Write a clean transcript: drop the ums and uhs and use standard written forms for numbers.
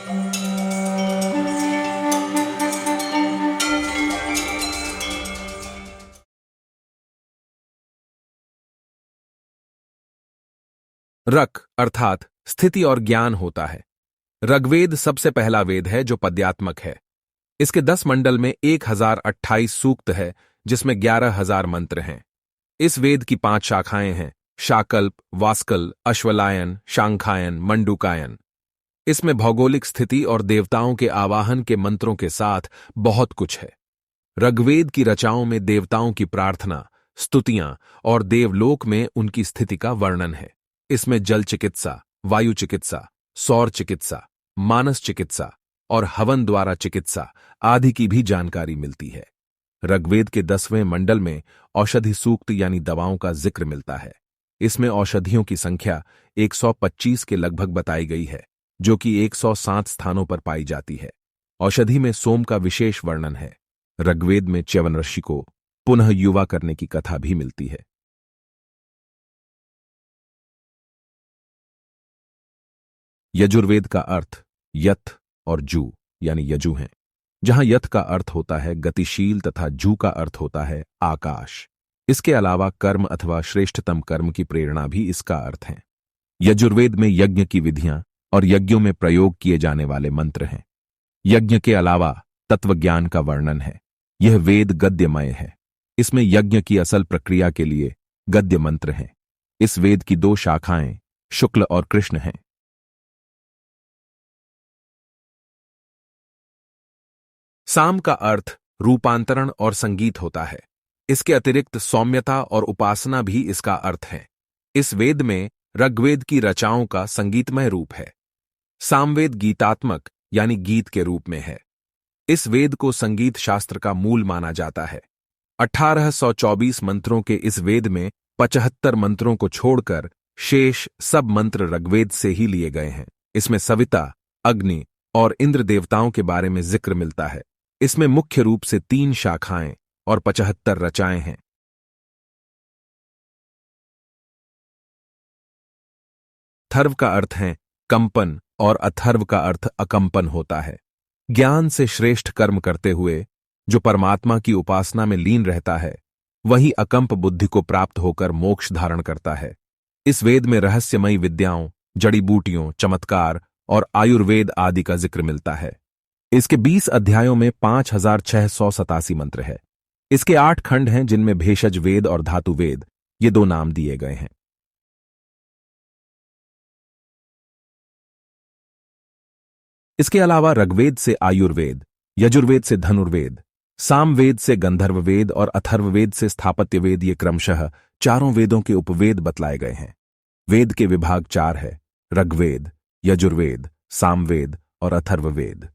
रक अर्थात स्थिति और ज्ञान होता है। ऋग्वेद सबसे पहला वेद है जो पद्यात्मक है। इसके 10 मंडल में 1028 सूक्त है, जिसमें 11,000 मंत्र हैं। इस वेद की 5 शाखाएं हैं: शाकल्प, वास्कल, अश्वलायन, शांखायन, मंडूकायन। इसमें भौगोलिक स्थिति और देवताओं के आवाहन के मंत्रों के साथ बहुत कुछ है। ऋग्वेद की रचनाओं में देवताओं की प्रार्थना, स्तुतियां और देवलोक में उनकी स्थिति का वर्णन है। इसमें जल चिकित्सा, वायु चिकित्सा, सौर चिकित्सा, मानस चिकित्सा और हवन द्वारा चिकित्सा आदि की भी जानकारी मिलती है। ऋग्वेद के 10वें मंडल में औषधि सूक्त यानी दवाओं का जिक्र मिलता है। इसमें औषधियों की संख्या 125 के लगभग बताई गई है, जो कि 107 स्थानों पर पाई जाती है। औषधि में सोम का विशेष वर्णन है। ऋग्वेद में च्यवन ऋषि को पुनः युवा करने की कथा भी मिलती है। यजुर्वेद का अर्थ यथ और जू यानी यजु हैं, जहां यथ का अर्थ होता है गतिशील तथा जू का अर्थ होता है आकाश। इसके अलावा कर्म अथवा श्रेष्ठतम कर्म की प्रेरणा भी इसका अर्थ है। यजुर्वेद में यज्ञ की विधियां और यज्ञों में प्रयोग किए जाने वाले मंत्र हैं। यज्ञ के अलावा तत्वज्ञान का वर्णन है। यह वेद गद्यमय है। इसमें यज्ञ की असल प्रक्रिया के लिए गद्य मंत्र हैं। इस वेद की 2 शाखाएं शुक्ल और कृष्ण हैं। साम का अर्थ रूपांतरण और संगीत होता है। इसके अतिरिक्त सौम्यता और उपासना भी इसका अर्थ है। इस वेद में ऋग्वेद की रचनाओं का संगीतमय रूप है। सामवेद गीतात्मक यानी गीत के रूप में है। इस वेद को संगीत शास्त्र का मूल माना जाता है। 1824 मंत्रों के इस वेद में 75 मंत्रों को छोड़कर शेष सब मंत्र ऋग्वेद से ही लिए गए हैं। इसमें सविता, अग्नि और इंद्र देवताओं के बारे में जिक्र मिलता है। इसमें मुख्य रूप से 3 शाखाएं और 75 रचनाएं हैं। थर्व का अर्थ है कंपन और अथर्व का अर्थ अकंपन होता है। ज्ञान से श्रेष्ठ कर्म करते हुए जो परमात्मा की उपासना में लीन रहता है, वही अकंप बुद्धि को प्राप्त होकर मोक्ष धारण करता है। इस वेद में रहस्यमयी विद्याओं, जड़ी बूटियों, चमत्कार और आयुर्वेद आदि का जिक्र मिलता है। इसके 20 अध्यायों में 5687 मंत्र है। इसके 8 खंड हैं, जिनमें भेषज वेद और धातु वेद ये 2 नाम दिए गए हैं। इसके अलावा ऋग्वेद से आयुर्वेद, यजुर्वेद से धनुर्वेद, सामवेद से गंधर्ववेद और अथर्ववेद से स्थापत्यवेद ये क्रमशः चारों वेदों के उपवेद बतलाए गए हैं। वेद के विभाग 4 है: ऋग्वेद, यजुर्वेद, सामवेद और अथर्ववेद।